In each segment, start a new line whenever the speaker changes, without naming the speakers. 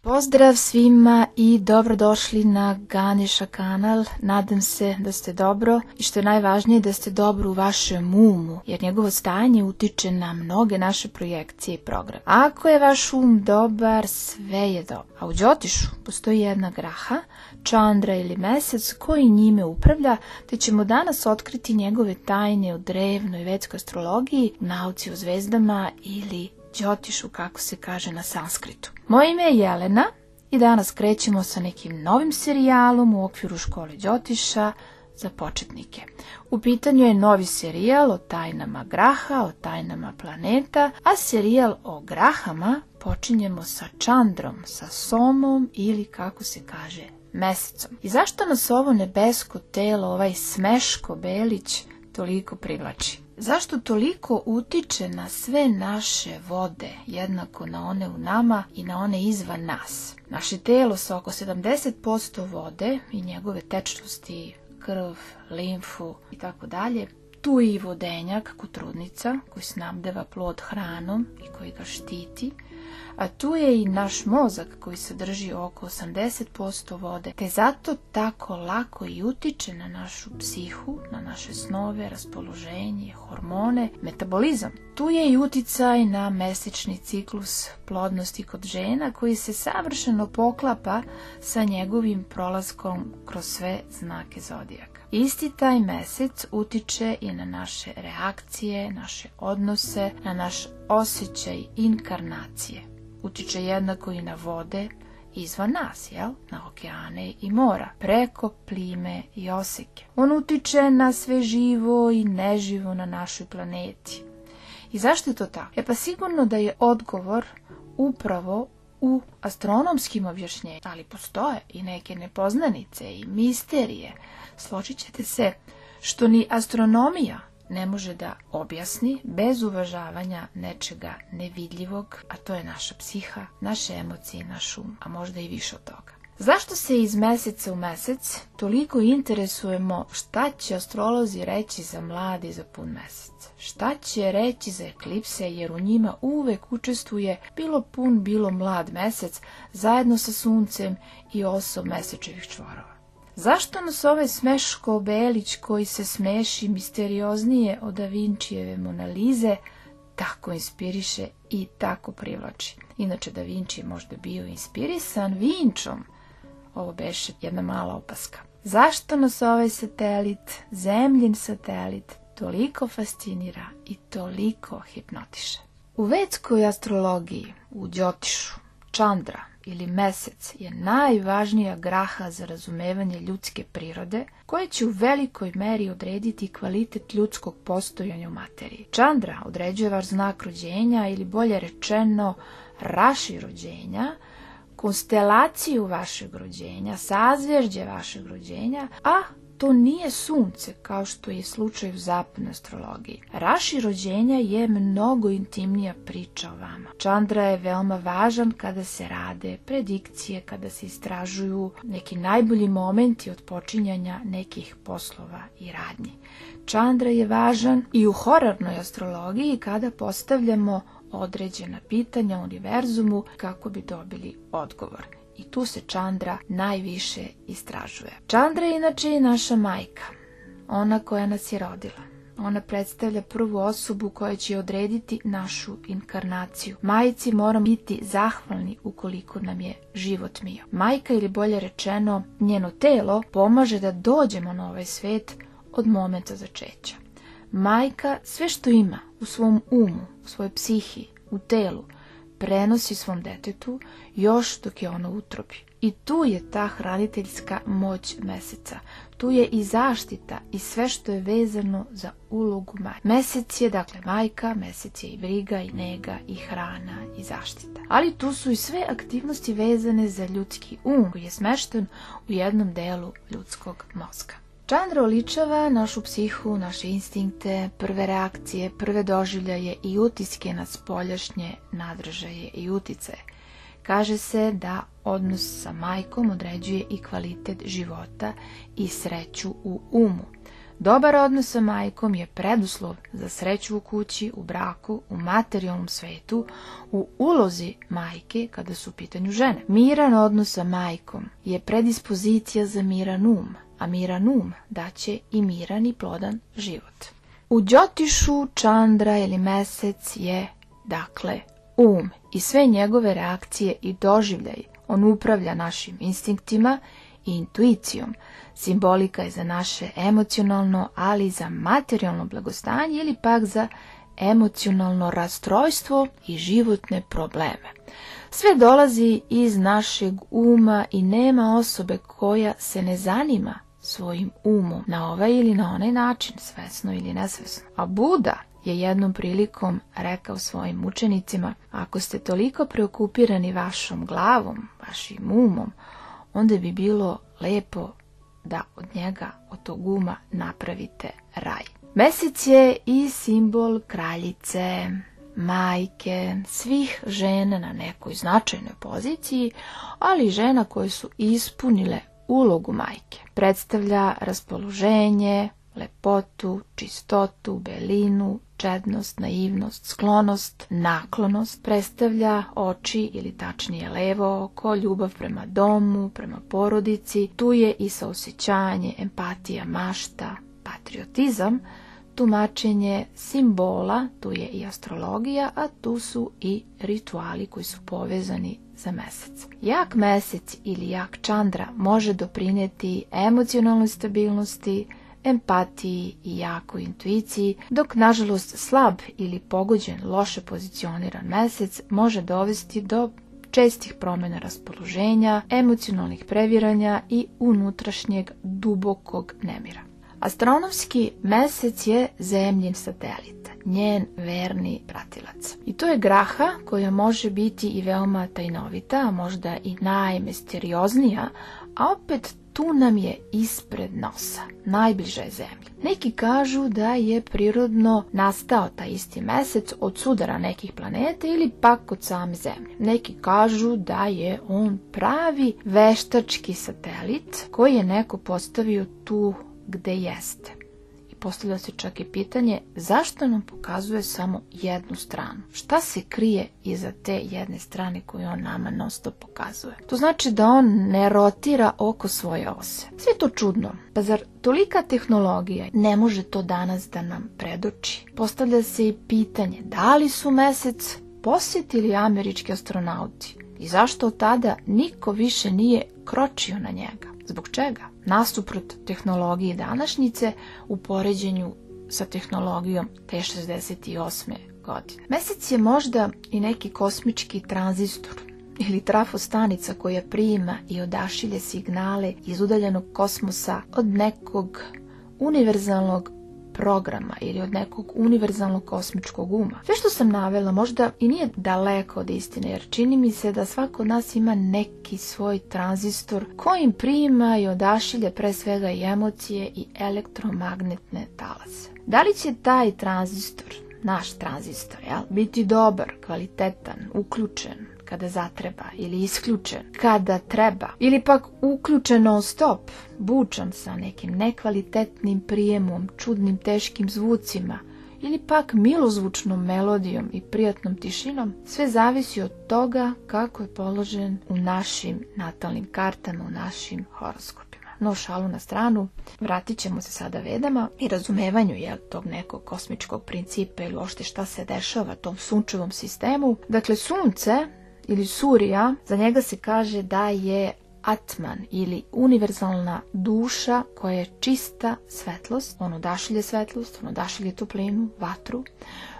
Pozdrav svima i dobrodošli na Ganeša kanal. Nadam se da ste dobro i što je najvažnije da ste dobro u vašem umu, jer njegovo stanje utiče na mnoge naše projekcije i programe. Ako je vaš um dobar, sve je dobro. A u Đotišu postoji jedna graha, Čandra ili mesec koji njime upravlja, te ćemo danas otkriti njegove tajne u drevnoj vedskoj astrologiji, nauci o zvezdama ili Đotišu, kako se kaže na sanskritu. Moje ime je Jelena i danas krećemo sa nekim novim serijalom u okviru škole Đotiša za početnike. U pitanju je novi serijal o tajnama graha, o tajnama planeta, a serijal o grahama počinjemo sa Čandrom, sa Somom ili kako se kaže mesecom. I zašto nas ovo nebesko telo, ovaj Smeško Belić, toliko privlači? Zašto toliko utiče na sve naše vode, jednako na one u nama i na one izvan nas? Naše telo sa oko 70% vode i njegove tečnosti, krv, limfu i tako dalje. Tu je i vodenjak, trudnica, koji snabdeva plod hranom i koji ga štiti. A tu je i naš mozak koji sadrži oko 80% vode, te zato tako lako i utiče na našu psihu, na naše snove, raspoloženje, hormone, metabolizam. Tu je i uticaj na mesečni ciklus plodnosti kod žena koji se savršeno poklapa sa njegovim prolaskom kroz sve znake zodijaka. Isti taj mesec utiče i na naše reakcije, naše odnose, na naš osjećaj inkarnacije. Utiče jednako i na vode izvan nas, na okeane i mora, preko plime i oseke. On utiče na sve živo i neživo na našoj planeti. I zašto je to tako? Pa sigurno da je odgovor upravo u astronomskim objašnjenjima, ali postoje i neke nepoznanice i misterije. Složit ćete se što ni astronomija ne može da objasni bez uvažavanja nečega nevidljivog, a to je naša psiha, naše emocije, naš um, a možda i više od toga. Zašto se iz meseca u mesec toliko interesujemo šta će astrolozi reći za mlad i za pun mesec? Šta će reći za eklipse, jer u njima uvek učestvuje bilo pun, bilo mlad mesec, zajedno sa suncem i osom mesečevih čvorova. Zašto nas ovaj Smeško Belić koji se smeši misterioznije od Da Vinčijeve Monalize tako inspiriše i tako privlači? Inače, Da Vinči je možda bio inspirisan Vinčom. Ovo beše jedna mala opaska. Zašto nas ovaj satelit, zemljin satelit, toliko fascinira i toliko hipnotiše? U vedskoj astrologiji, u Đotišu, Čandra ili mesec je najvažnija graha za razumevanje ljudske prirode, koja će u velikoj meri odrediti kvalitet ljudskog postojanja u materiji. Čandra određuje vaš znak rođenja ili bolje rečeno raši rođenja, konstelaciju vašeg rođenja, sazvježđe vašeg rođenja, a to nije sunce kao što je slučaj u zapadnoj astrologiji. Raši rođenja je mnogo intimnija priča o vama. Čandra je veoma važan kada se rade predikcije, kada se istražuju neki najbolji momenti od počinjanja nekih poslova i radnji. Čandra je važan i u horarnoj astrologiji kada postavljamo određena pitanja univerzumu kako bi dobili odgovor. I tu se Čandra najviše istražuje. Čandra je inače i naša majka, ona koja nas je rodila. Ona predstavlja prvu osobu koja će odrediti našu inkarnaciju. Majci moramo biti zahvalni ukoliko nam je život mio. Majka, ili bolje rečeno njeno telo, pomaže da dođemo na ovaj svet od momenta začeća. Majka sve što ima u svom umu, u svojoj psihi, u telu, prenosi svom detetu još dok je ono u utrobi. I tu je ta hraniteljska moć meseca. Tu je i zaštita i sve što je vezano za ulogu majke. Mesec je dakle majka, mesec je i briga i nega i hrana i zaštita. Ali tu su i sve aktivnosti vezane za ljudski um koji je smešten u jednom delu ljudskog mozga. Čandra oličava našu psihu, naše instinkte, prve reakcije, prve doživljaje i utiske na spoljašnje nadražaje i uticaje. Kaže se da odnos sa majkom određuje i kvalitet života i sreću u umu. Dobar odnos sa majkom je preduslov za sreću u kući, u braku, u materijalnom svetu, u ulozi majke kada su u pitanju žene. Miran odnos sa majkom je predispozicija za miran um, a miran um daće i miran i plodan život. U Đotišu Čandra ili mesec je, dakle, um i sve njegove reakcije i doživljaj. On upravlja našim instinktima i intuicijom. Simbolika je za naše emocionalno, ali i za materijalno blagostanje ili pak za emocionalno rastrojstvo i životne probleme. Sve dolazi iz našeg uma i nema osobe koja se ne zanima svojim umom na ovaj ili na onaj način, svesno ili nesvesno. A Buda je jednom prilikom rekao svojim učenicima: ako ste toliko preokupirani vašom glavom, vašim umom, onda bi bilo lepo da od njega, od tog uma, napravite raj. Mesec je i simbol kraljice, majke, svih žena na nekoj značajnoj poziciji, ali i žena koje su ispunile ulogu majke. Predstavlja raspoloženje, lepotu, čistotu, belinu, čednost, naivnost, sklonost, naklonost. Predstavlja oči ili tačnije levo oko, ljubav prema domu, prema porodici. Tu je i saosećanje, empatija, mašta, patriotizam, tumačenje simbola, tu je i astrologija, a tu su i rituali koji su povezani za mesec. Jak mesec ili jak Čandra može doprinijeti emocionalnoj stabilnosti, empatiji i jakoj intuiciji, dok nažalost slab ili pogođen, loše pozicioniran mesec može dovesti do čestih promjena raspoloženja, emocionalnih previranja i unutrašnjeg dubokog nemira. Astronomski mesec je zemljin satelit, njen verni pratilac. I to je graha koja može biti i veoma tajnovita, a možda i najmisterioznija, a opet tu nam je ispred nosa, najbliže je zemlji. Neki kažu da je prirodno nastao taj isti mesec od sudara nekih planeta ili pak od same zemlje. Neki kažu da je on pravi veštački satelit koji je neko postavio tu gde jeste. I postavlja se čak i pitanje zašto nam pokazuje samo jednu stranu. Šta se krije iza te jedne strane koju on nama non stop pokazuje? To znači da on ne rotira oko svoje ose. Sve je to čudno. Pa zar tolika tehnologija ne može to danas da nam predoči? Postavlja se i pitanje da li su mesec posjetili američki astronauti i zašto od tada niko više nije kročio na njega? Zbog čega? Nasuprot tehnologiji današnjice u poređenju sa tehnologijom te 68. godine. Mesec je možda i neki kosmički tranzistor ili trafostanica koja prima i odašilje signale iz udaljenog kosmosa od nekog univerzalnog programa ili od nekog univerzalnog kosmičkog uma. Sve što sam navela možda i nije daleko od istine, jer čini mi se da svako od nas ima neki svoj tranzistor kojim prima i odašilje pre svega i emocije i elektromagnetne talase. Da li će taj tranzistor, naš tranzistor, biti dobar, kvalitetan, uključen kada zatreba ili isključen kada treba ili pak uključen non stop, bučan sa nekim nekvalitetnim prijemom, čudnim teškim zvucima ili pak milozvučnom melodijom i prijatnom tišinom, sve zavisi od toga kako je položen u našim natalnim kartama, u našim horoskopima. No, šalu na stranu, vratit ćemo se sada vedama i razumevanju tog nekog kosmičkog principa ili uopšte šta se dešava tom sunčevom sistemu. Dakle, sunce ili Surija, za njega se kaže da je Atman ili univerzalna duša koja je čista svetlost, on odašilje svetlost, on odašilje toplinu, vatru,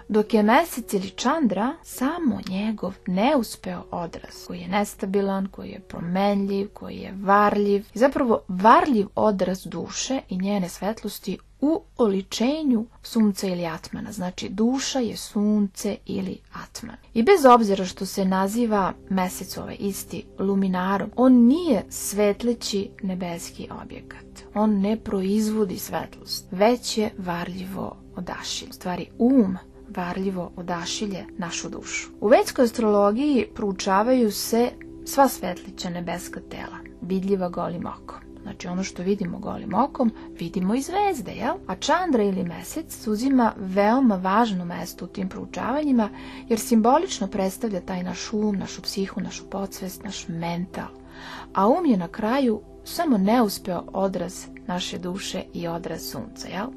dok je mesec ili Čandra samo njegov neuspeo odraz, koji je nestabilan, koji je promenljiv, koji je varljiv, i zapravo varljiv odraz duše i njene svetlosti u oličenju sunca ili Atmana. Znači, duša je sunce ili Atman. I bez obzira što se naziva mesec ovaj isti luminarom, on nije svetleći nebeski objekat. On ne proizvodi svetlost, već je varljivo odašilje. U stvari, varljivo odašilje našu dušu. U vedskoj astrologiji proučavaju se sva svetlića nebeska tela, vidljiva golim okom. znači ono što vidimo golim okom, vidimo i zvezde, jel? A čandra ili mesec uzima veoma važno mesto u tim proučavanjima, jer simbolično predstavlja taj naš um, našu psihu, našu podsvest, naš mental. A um je na kraju samo neuspeo odraz naše duše i odraz sunca, jel?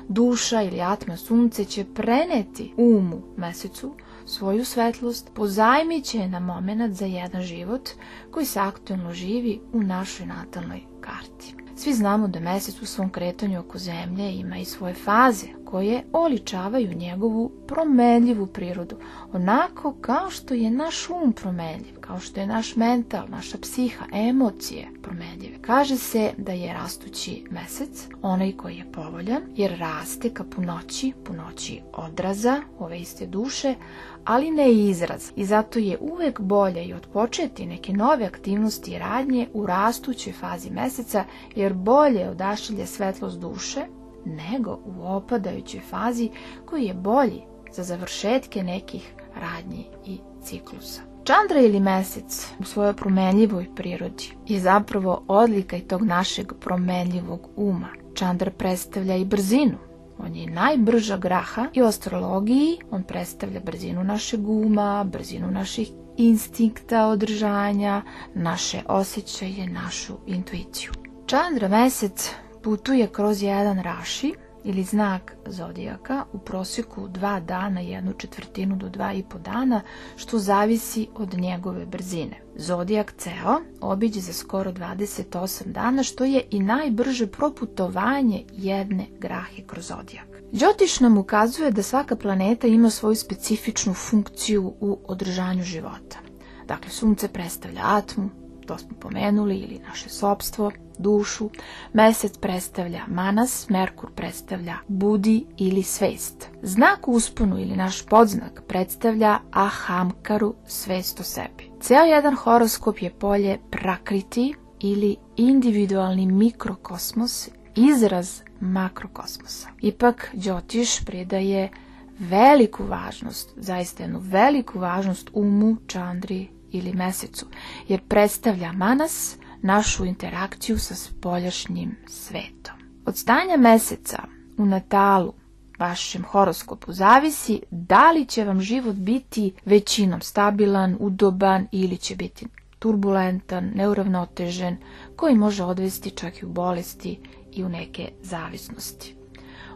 Duša ili atma sunce će preneti umu mesecu svoju svetlost, pozajmit će na moment za jedan život koji se aktualno živi u našoj natalnoj karti. Svi znamo da mesec u svom kretanju oko zemlje ima i svoje faze koje oličavaju njegovu promenljivu prirodu, onako kao što je naš um promenljiv, kao što je naš mental, naša psiha, emocije promenljive. Kaže se da je rastući mesec onaj koji je povoljan, jer raste ka punoći odraza ove iste duše, ali ne i izraz. I zato je uvek bolje i odpočeti neke nove aktivnosti i radnje u rastućoj fazi meseca, jer bolje odašilje svetlost duše nego u opadajućoj fazi koji je bolji za završetke nekih radnji i ciklusa. Čandra ili mesec u svojoj promenljivoj prirodi je zapravo odlika i tog našeg promenljivog uma. Čandra predstavlja i brzinu. On je najbrža graha i u astrologiji on predstavlja brzinu našeg uma, brzinu naših instinkta održanja, naše osjećaje, našu intuiciju. Čandra mesec putuje kroz jedan raši ili znak zodijaka u prosjeku 2 dana, 1/4 do 2,5 dana, što zavisi od njegove brzine. Zodijak ceo obiđe za skoro 28 dana, što je i najbrže proputovanje jedne grahe kroz zodijak. Đotiš nam ukazuje da svaka planeta ima svoju specifičnu funkciju u održanju života. Dakle, sunce predstavlja atmu, to smo pomenuli, ili naše sopstvo, dušu. Mesec predstavlja manas, Merkur predstavlja budi ili svest. Znak u usponu ili naš podznak predstavlja ahamkaru, svest o sebi. Ceo jedan horoskop je polje prakriti ili individualni mikrokosmos, izraz makrokosmosa. Ipak Đotiš pridaje veliku važnost, zaista jednu veliku važnost umu, čandri ili mesecu, jer predstavlja manas, našu interakciju sa spoljašnjim svetom. Od stanja meseca u natalu, vašem horoskopu, zavisi da li će vam život biti većinom stabilan, udoban ili će biti turbulentan, neuravnotežen, koji može odvesti čak i u bolesti i u neke zavisnosti.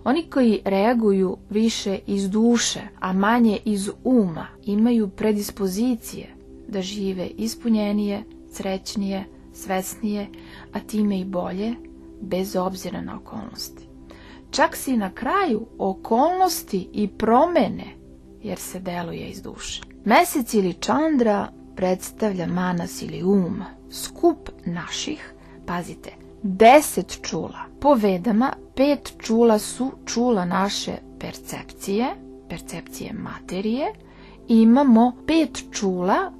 Oni koji reaguju više iz duše, a manje iz uma, imaju predispozicije da žive ispunjenije, srećnije, svesnije, a time i bolje, bez obzira na okolnosti. Čak se i na kraju okolnosti i promene, jer se deluje iz duše. Mesec ili čandra predstavlja manas ili um, skup naših, pazite, 10 čula. Po vedama 5 čula su čula naše percepcije materije, i imamo 5 čula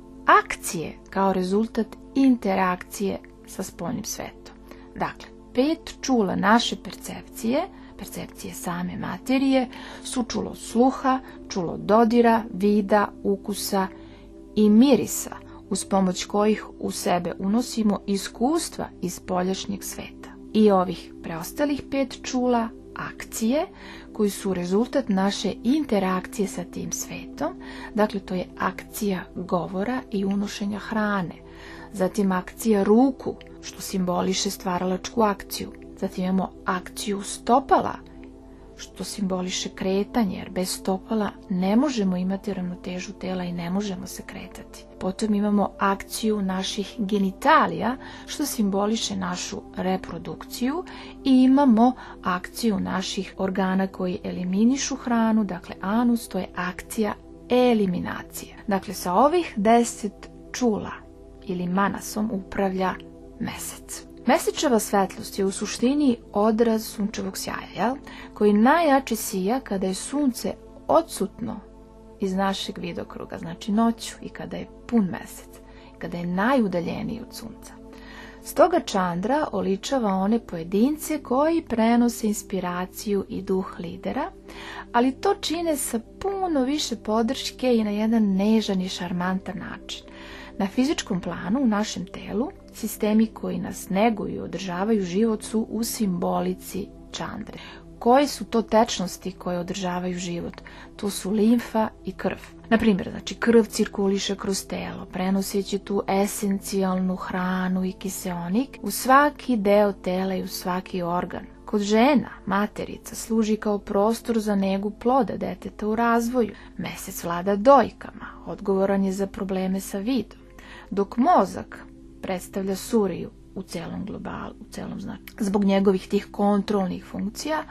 akcije kao rezultat interakcije sa spoljnim svetom. Dakle, 5 čula naše percepcije same materije su čulo sluha, čulo dodira, vida, ukusa i mirisa, uz pomoć kojih u sebe unosimo iskustva iz spoljašnjeg sveta. I ovih preostalih 5 čula akcije koji su rezultat naše interakcije sa tim svetom, dakle to je akcija govora i unošenja hrane, zatim akcija ruku, što simboliše stvaralačku akciju, zatim imamo akciju stopala, što simboliše kretanje, jer bez stopala ne možemo imati ravnotežu tela i ne možemo se kretati. Potom imamo akciju naših genitalija, što simboliše našu reprodukciju, i imamo akciju naših organa koji eliminišu hranu, dakle anus, to je akcija eliminacije. Dakle, sa ovih 10 čula ili manasom upravlja mesec. Mesečeva svetlost je u suštini odraz sunčevog sjaja, koji najjače sija kada je sunce odsutno iz našeg vidokruga, znači noću, i kada je pun mesec, kada je najudaljeniji od sunca. Stoga čandra oličava one pojedince koji prenose inspiraciju i duh lidera, ali to čine sa puno više podrške i na jedan nežan i šarmantan način. Na fizičkom planu u našem telu sistemi koji nas neguju i održavaju život su u simbolici čandre. Koje su to tečnosti koje održavaju život? To su limfa i krv. Naprimjer, krv cirkuliše kroz telo, prenoseći tu esencijalnu hranu i kiseonik u svaki deo tela i u svaki organ. Kod žena, materica služi kao prostor za negu ploda deteta u razvoju. Mesec vlada dojkama, odgovoran je za probleme sa vidom, dok mozak predstavlja suriju u celom globalu, u celom značaju, zbog njegovih tih kontrolnih funkcija,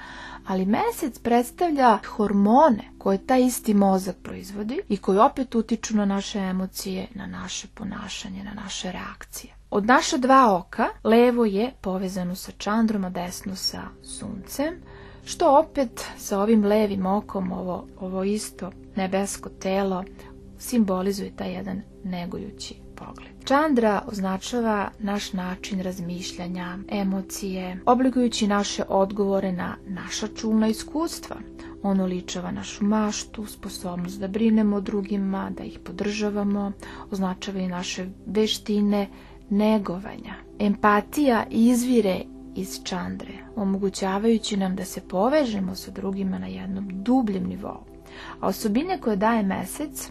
ali mesec predstavlja hormone koje taj isti mozak proizvodi i koji opet utiču na naše emocije, na naše ponašanje, na naše reakcije. Od naša dva oka, levo je povezano sa čandrom, a desno sa suncem, što opet sa ovim levim okom, ovo isto nebesko telo, simbolizuje taj jedan negujući pogled. Čandra označava naš način razmišljanja, emocije, oblikujući naše odgovore na naša čulna iskustva. Ono ličava našu maštu, sposobnost da brinemo o drugima, da ih podržavamo, označava i naše veštine negovanja. Empatija izvire iz čandre, omogućavajući nam da se povežemo sa drugima na jednom dubljem nivou. A osobine koje daje mesec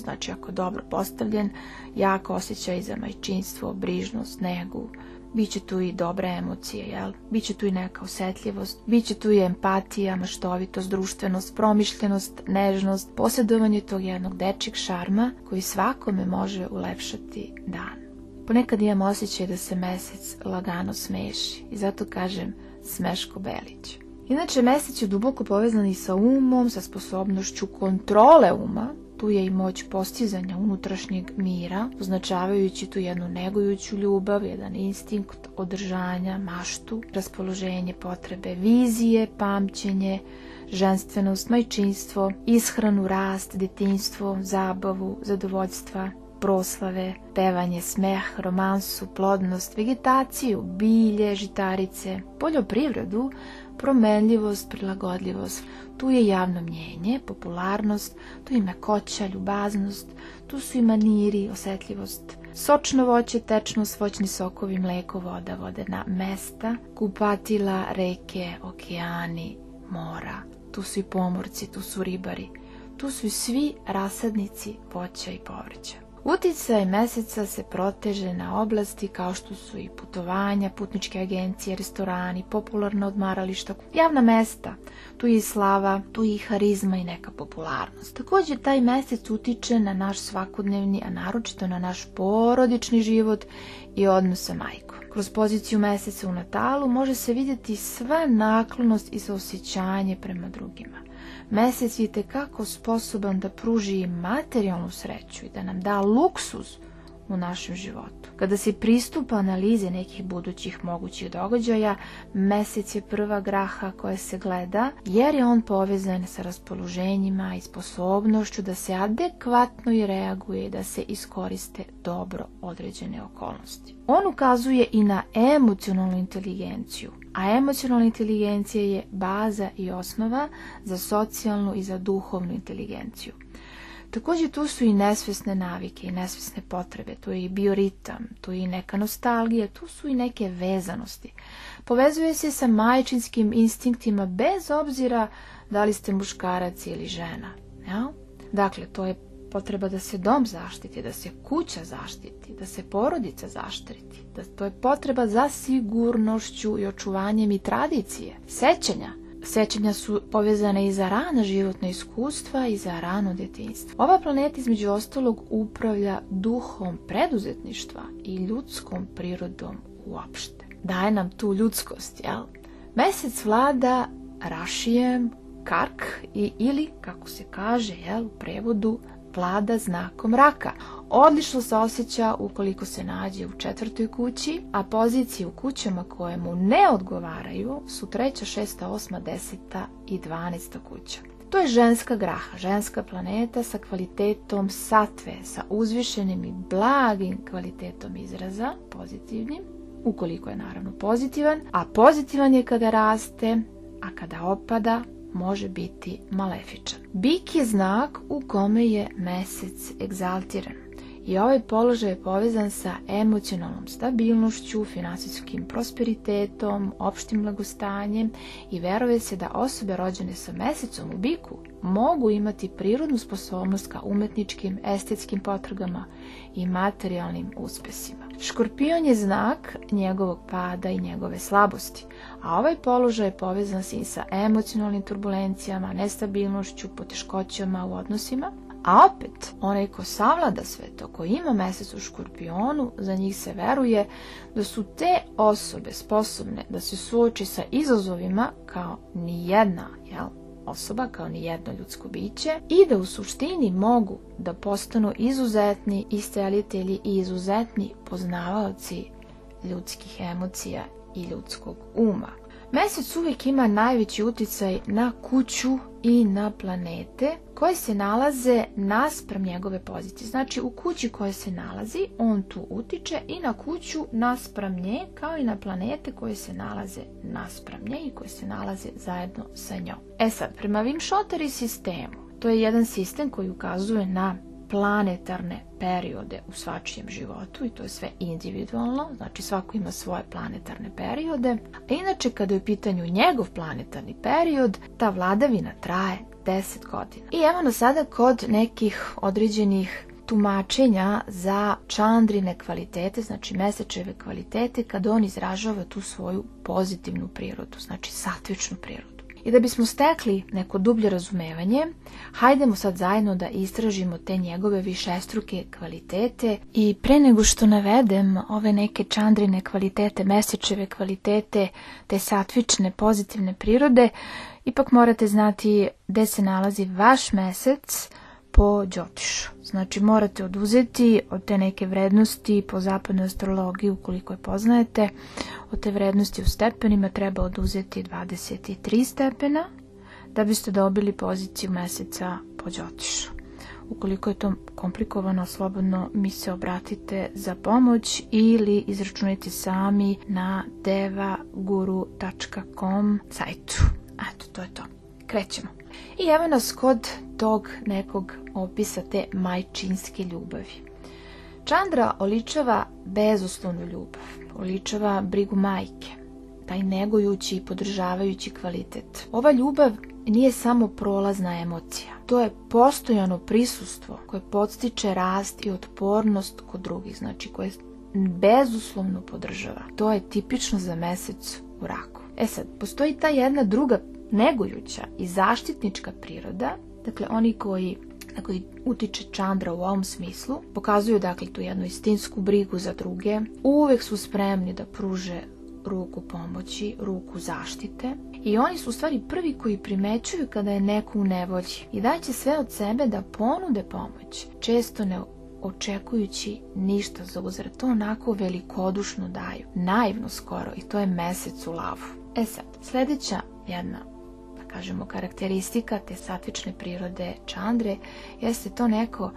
daće, ako dobro postavljen, jak osjećaj za majčinstvo, brižnost, negu. Biće tu i dobre emocije, biće tu i neka osjetljivost, biće tu i empatija, maštovitost, društvenost, promišljenost, nežnost, posjedovanje tog jednog dečjeg šarma koji svakome može ulepšati dan. Ponekad imam osjećaj da se mesec lagano smeši i zato kažem Smeško Belić. Inače, mesec je duboko povezan i sa umom, sa sposobnošću kontrole uma. Tu je i moć postizanja unutrašnjeg mira, označavajući tu jednu negujuću ljubav, jedan instinkt održanja, maštu, raspoloženje, potrebe, vizije, pamćenje, ženstvenost, majčinstvo, ishranu, rast, detinjstvo, zabavu, zadovoljstva, proslave, pevanje, smeh, romansu, plodnost, vegetaciju, bilje, žitarice, poljoprivredu, promenljivost, prilagodljivost. Tu je javno mnjenje, popularnost, tu je mekoća, ljubaznost, tu su i maniri, osjetljivost, sočno voće, tečnost, voćni sokovi, mleko, voda, vodena mesta, kupatila, reke, okeani, mora. Tu su i pomorci, tu su ribari, tu su i svi rasadnici voća i povrća. Uticaj meseca se proteže na oblasti kao što su i putovanja, putničke agencije, restorani, popularna odmarališta, javna mesta. Tu je i slava, tu je i harizma i neka popularnost. Također taj mesec utiče na naš svakodnevni, a naročito na naš porodični život i odnos sa majkom. Kroz poziciju meseca u natalu može se vidjeti sva naklonost i saosjećanje prema drugima. Mesec je itekako sposoban da pruži materijalnu sreću i da nam da luksuz u našem životu. Kada se pristupa analize nekih budućih mogućih događaja, mesec je prva graha koja se gleda jer je on povezan sa raspoloženjima i sposobnošću da se adekvatno i reaguje i da se iskoriste dobro određene okolnosti. On ukazuje i na emocionalnu inteligenciju, a emocionalna inteligencija je baza i osnova za socijalnu i za duhovnu inteligenciju. Također tu su i nesvesne navike i nesvesne potrebe, tu je i bioritam, tu je i neka nostalgija, tu su i neke vezanosti. Povezuje se sa majčinskim instinktima bez obzira da li ste muškarac ili žena. Ja? Dakle, to je potreba da se dom zaštiti, da se kuća zaštiti, da se porodica zaštiti. To je potreba za sigurnošću i očuvanjem i tradicije, sećanja. Sećanja su povezane i za rana životna iskustva i za rano djetinjstvo. Ova planeta između ostalog upravlja duhom preduzetništva i ljudskom prirodom uopšte. Daje nam tu ljudskost, jel? Mesec vlada rašijem, kark ili, kako se kaže, u prevodu, vlada znakom raka. Odlično se osjeća ukoliko se nađe u 4. kući, a pozicije u kućama koje mu ne odgovaraju su 3., 6., 8., 10. i 12. kuća. To je ženska graha, ženska planeta sa kvalitetom satve, sa uzvišenim i blagim kvalitetom izraza, pozitivnim, ukoliko je naravno pozitivan, a pozitivan je kada raste, a kada opada, može biti malefičan. Bik je znak u kome je mesec egzaltiran I ovaj položaj je povezan sa emocionalnom stabilnošću, finansijskim prosperitetom, opštim blagostanjem i veruje se da osobe rođene sa mesecom u biku mogu imati prirodnu sposobnost ka umetničkim, estetskim potragama i materijalnim uspesima. Škorpion je znak njegovog pada i njegove slabosti, a ovaj položaj je povezan i sa emocionalnim turbulencijama, nestabilnošću, poteškoćama u odnosima. A opet, onaj ko savlada sve to, ko ima mesec u Škorpionu, za njih se veruje da su te osobe sposobne da se suoči sa izazovima kao nijedna osoba, kao nijedno ljudsko biće i da u suštini mogu da postanu izuzetni istrelitelji i izuzetni poznavaoci ljudskih emocija i ljudskog uma. Mesec uvijek ima najveći uticaj na kuću i na planete koje se nalaze naspram njegove pozicije. Znači u kući koja se nalazi, on tu utiče i na kuću naspram nje, kao i na planete koje se nalaze naspram nje i koje se nalaze zajedno sa njom. E sad, prema Wim Schoteri sistemu, to je jedan sistem koji ukazuje na planetarne periode u svačijem životu i to je sve individualno, znači svako ima svoje planetarne periode. A inače, kada je u pitanju njegov planetarni period, ta vladavina traje 10 godina. I evo nas sada kod nekih određenih tumačenja za Čandrine kvalitete, znači mesečeve kvalitete, kada on izražava tu svoju pozitivnu prirodu, znači satvičnu prirodu. I da bismo stekli neko dublje razumevanje, hajdemo sad zajedno da istražimo te njegove višestruke kvalitete. I pre nego što navedem ove neke Čandrine kvalitete, mesečeve kvalitete, te satvične pozitivne prirode, ipak morate znati gde se nalazi vaš mesec po Đotišu. Znači morate oduzeti od te neke vrednosti po zapadnoj astrologiji, ukoliko je poznajete, od te vrednosti u stepenima treba oduzeti 23 stepena da biste dobili poziciju meseca po Đotišu. Ukoliko je to komplikovano, slobodno mi se obratite za pomoć ili izračunajte sami na devaguru.com sajtu. Eto, to je to. Krećemo. I evo nas kod tog nekog opisa te majčinske ljubavi. Čandra oličava bezuslovnu ljubav, oličava brigu majke, taj negujući i podržavajući kvalitet. Ova ljubav nije samo prolazna emocija, to je postojano prisustvo koje podstiče rast i otpornost kod drugih, znači koje bezuslovno podržava. To je tipično za mesec u Raku. E sad, postoji ta jedna druga negujuća i zaštitnička priroda, dakle oni na koji utiče Čandra u ovom smislu, pokazuju dakle tu jednu istinsku brigu za druge, uvek su spremni da pruže ruku pomoći, ruku zaštite i oni su u stvari prvi koji primećuju kada je neko u nevolji i daće sve od sebe da ponude pomoć, često ne očekujući ništa za uzvrat, to onako velikodušno daju, naivno skoro, i to je mesec u lavu. E sad, sljedeća jedna, da kažemo, karakteristika te satvične prirode Čandre jeste to neko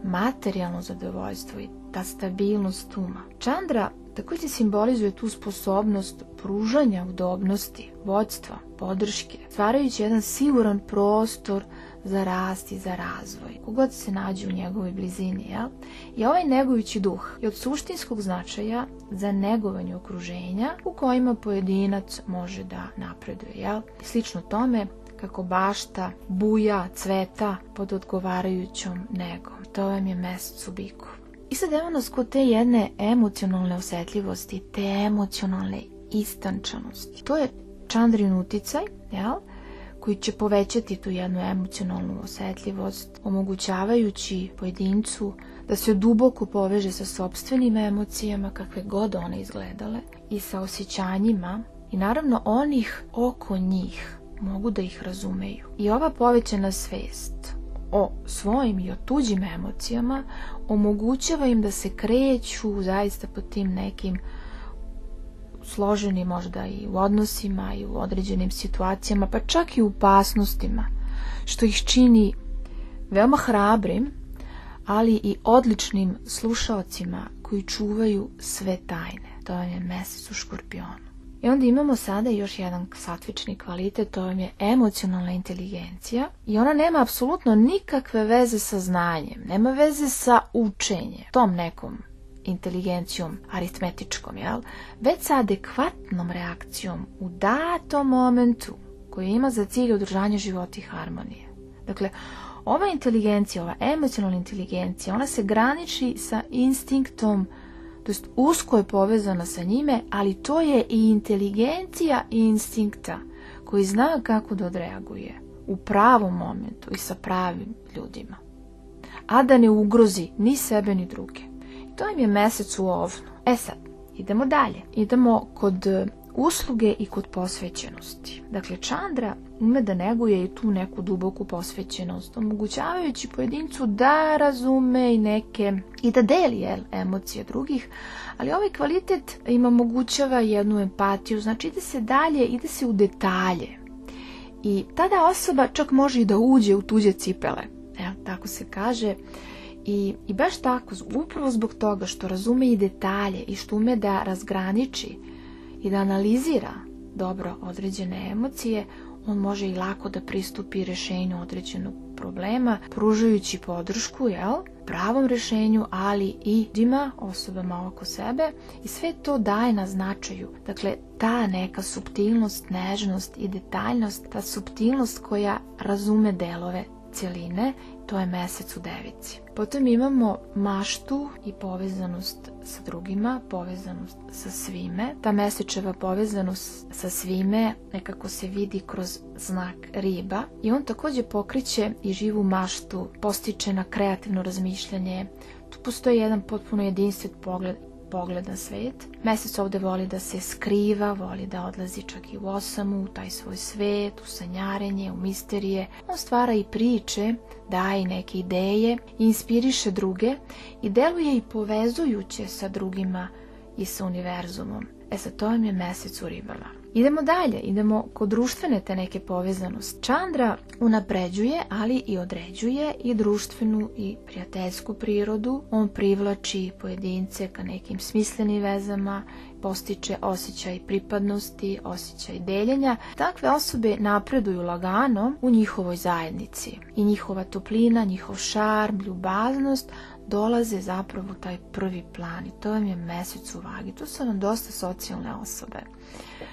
materijalno zadovoljstvo i ta stabilnost uma. Čandra također simbolizuje tu sposobnost pružanja udobnosti, vođstva, podrške, stvarajući jedan siguran prostor za rast i za razvoj, kogod se nađe u njegovoj blizini. Jel? I ovaj negujući duh je od suštinskog značaja za negovanje okruženja u kojima pojedinac može da napreduje. Jel? Slično tome kako bašta buja, cveta pod odgovarajućom negom. To vam je mesec u biku. I sad evo nas kod te jedne emocionalne osjetljivosti, te emocionalne istančanosti. To je Čandrin uticaj, jel? Koji će povećati tu jednu emocionalnu osjetljivost, omogućavajući pojedincu da se duboko poveže sa sopstvenim emocijama, kakve god one izgledale, i sa osjećanjima i naravno onih oko njih mogu da ih razumeju. I ova povećana svest o svojim i o tuđim emocijama omogućava im da se kreću zaista po tim nekim složenim možda i u odnosima i u određenim situacijama, pa čak i u opasnostima, što ih čini veoma hrabrim, ali i odličnim slušaocima koji čuvaju sve tajne. To je mesec u Škorpionu. I onda imamo sada još jedan satvični kvalitet, to vam je emocionalna inteligencija i ona nema apsolutno nikakve veze sa znanjem, nema veze sa učenjem, tom nekom inteligencijom aritmetičkom, već sa adekvatnom reakcijom u datom momentu koji ima za cilj održanje života i harmonije. Dakle, ova inteligencija, ova emocionalna inteligencija, ona se graniči sa instinktom, to jest usko je povezana sa njime, ali to je i inteligencija instinkta koji zna kako da odreaguje u pravom momentu i sa pravim ljudima, a da ne ugrozi ni sebe ni druge. I to im je mesec u ovnu. Sad, idemo dalje. Idemo kod usluge i kod posvećenosti. Dakle, Čandra ima da neguje i tu neku duboku posvećenost, omogućavajući pojedincu da razume i da deli emocije drugih, ali ovaj kvalitet im omogućava jednu empatiju, znači ide se dalje, ide se u detalje. I tada osoba čak može i da uđe u tuđe cipele, tako se kaže. I baš tako, upravo zbog toga što razume i detalje i što ume da razgraniči i da analizira dobro određene emocije, on može i lako da pristupi rešenju određenog problema, pružajući podršku, pravom rešenju, ali i ljudima, osobama oko sebe, i sve to daje na značaju. Dakle, ta neka suptilnost, nežnost i detaljnost, ta suptilnost koja razume delove cjeline, to je mesec u Devici. Potom imamo maštu i povezanost sa drugima, povezanost sa svime. Ta mesečeva povezanost sa svime nekako se vidi kroz znak riba i on također pokriće i živu maštu, postiče na kreativno razmišljanje. Tu postoji jedan potpuno jedinstven pogled na svet. Mesec ovdje voli da se skriva, voli da odlazi čak i u osamu, u taj svoj svet, u sanjarenje, u misterije. On stvara i priče, daje neke ideje, inspiriše druge i deluje i povezujuće sa drugima i sa univerzumom. Sad, to vam je mesec u ribama. Idemo dalje, idemo kod društvene te neke povezanosti. Čandra unapređuje, ali i određuje i društvenu i prijateljsku prirodu. On privlači pojedince ka nekim smislenim vezama, postiče osjećaj pripadnosti, osjećaj deljenja. Takve osobe napreduju lagano u njihovoj zajednici i njihova toplina, njihov šarm, ljubaznost dolaze zapravo u taj prvi plan i to vam je mesec u Vagi. Tu su nam dosta socijalne osobe.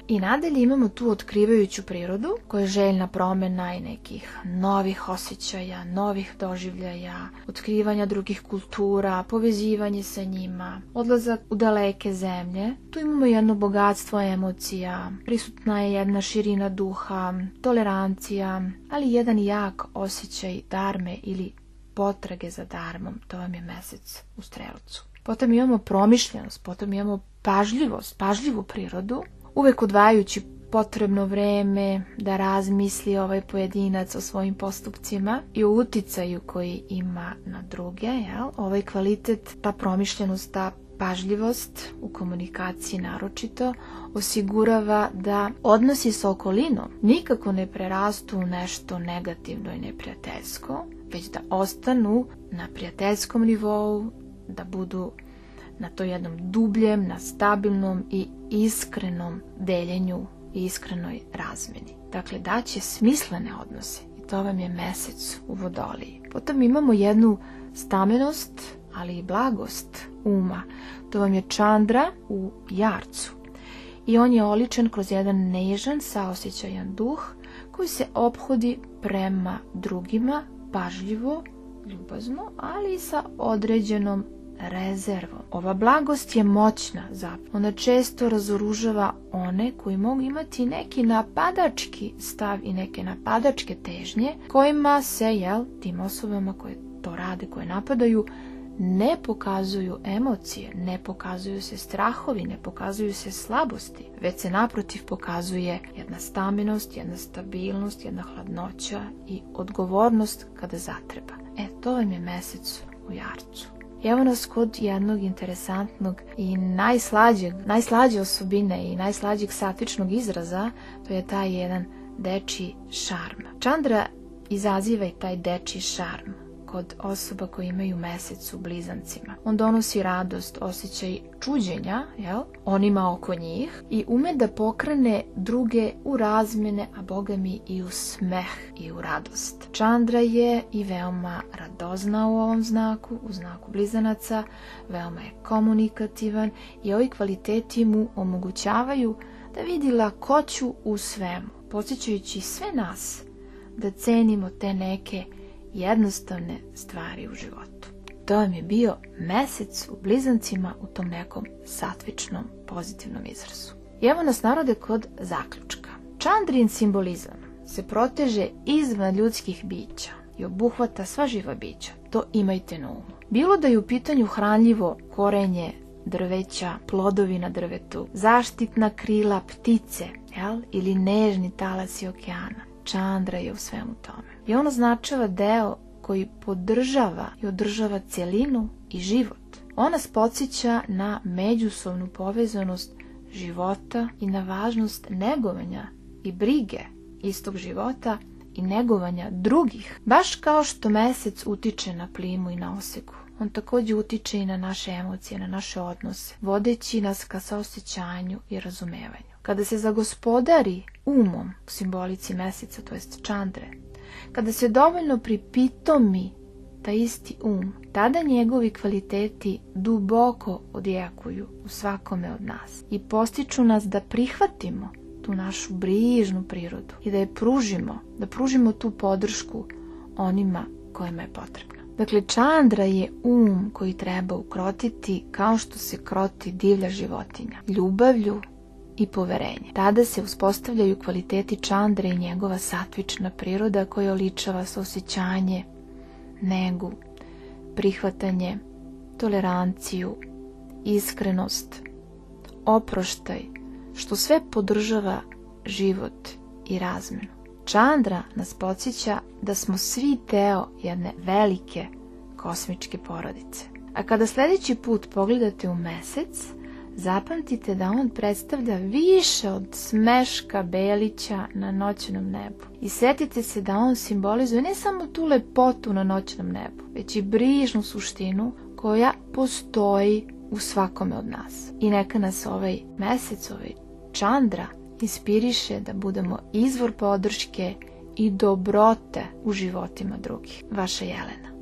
I nadalje imamo tu otkrivajuću prirodu koja je željna promjena i nekih novih osjećaja, novih doživljaja, otkrivanja drugih kultura, povezivanje sa njima, odlazak u daleke zemlje. Tu imamo jedno bogatstvo emocija, prisutna je jedna širina duha, tolerancija, ali jedan jak osjećaj darme ili potrage za darmom. To vam je mesec u Strelcu. Potom imamo promišljenost, potom imamo pažljivost, pažljivu prirodu, uvek odvajajući potrebno vreme da razmisli ovaj pojedinac o svojim postupcima i o uticaju koji ima na druge. Ovaj kvalitet, ta promišljenost, ta pažljivost u komunikaciji naročito osigurava da odnosi sa okolinom nikako ne prerastu u nešto negativno i neprijateljsko, već da ostanu na prijateljskom nivou, da budu na to jednom dubljem, na stabilnom i iskrenom deljenju i iskrenoj razmeni. Dakle, daće smislene odnose i to vam je mesec u Vodoliji. Potom imamo jednu stamenost, ali i blagost uma. To vam je Čandra u Jarcu. I on je oličen kroz jedan nežan, saosjećajan duh koji se ophodi prema drugima pažljivo, ljubazno, ali i sa određenom rezervom. Ova blagost je moćna zapravo. Ona često razoružava one koji mogu imati neki napadački stav i neke napadačke težnje kojima se, tim osobama koje to rade, koje napadaju, ne pokazuju emocije, ne pokazuju se strahovi, ne pokazuju se slabosti, već se naprotiv pokazuje jedna stambenost, jedna stabilnost, jedna hladnoća i odgovornost kada zatreba. To vam je mesec u Jarcu. Evo nas kod jednog interesantnog i najslađe osobine i najslađeg satvičnog izraza, to je taj jedan dečji šarm. Čandra izaziva i taj dečji šarm kod osoba koji imaju mesec u blizancima. On donosi radost, osjećaj čuđenja, onima oko njih i ume da pokrene druge u razmene, a Boga mi i u smeh i u radost. Čandra je i veoma radozna u ovom znaku, u znaku blizanaca, veoma je komunikativan i ovi kvaliteti mu omogućavaju da vidi lakoću u svemu, podsjećajući sve nas da cenimo te neke jednostavne stvari u životu. To vam je bio mesec u blizancima u tom nekom satvičnom pozitivnom izrazu. I evo nas narode kod zaključka. Čandrin simbolizam se proteže izvan ljudskih bića i obuhvata sva živa bića. To imajte na umu. Bilo da je u pitanju hranljivo korenje drveća, plodovi na drvetu, zaštitna krila ptice, ili nežni talasi okeana. Čandra je u svemu tome. I on označava deo koji podržava i održava cjelinu i život. On nas podsjeća na međusobnu povezanost života i na važnost negovanja i brige istog života i negovanja drugih. Baš kao što mesec utiče na plimu i na oseku, on također utiče i na naše emocije, na naše odnose, vodeći nas ka saosjećanju i razumevanju. Kada se zagospodari umom u simbolici meseca, to jest čandre, kada se dovoljno pripitomi taj isti tada njegovi kvaliteti duboko odjekuju u svakome od nas i postiču nas da prihvatimo tu našu brižnu prirodu i da je pružimo tu podršku onima kojima je potrebna. Dakle, čandra je koji treba ukrotiti kao što se kroti divlja životinja, ljubavlju i poverenje. Tada se uspostavljaju kvaliteti čandre i njegova satvična priroda koja oličava saosjećanje, negu, prihvatanje, toleranciju, iskrenost, oproštaj, što sve podržava život i razmenu. Čandra nas podsjeća da smo svi deo jedne velike kosmičke porodice. A kada sljedeći put pogledate u mesec, zapamtite da on predstavlja više od smeška belića na noćnom nebu. I setite se da on simbolizuje ne samo tu lepotu na noćnom nebu, već i brižnu suštinu koja postoji u svakome od nas. I neka nas ovaj mesec, ovaj čandra, inspiriše da budemo izvor podrške i dobrote u životima drugih. Vaša Jelena.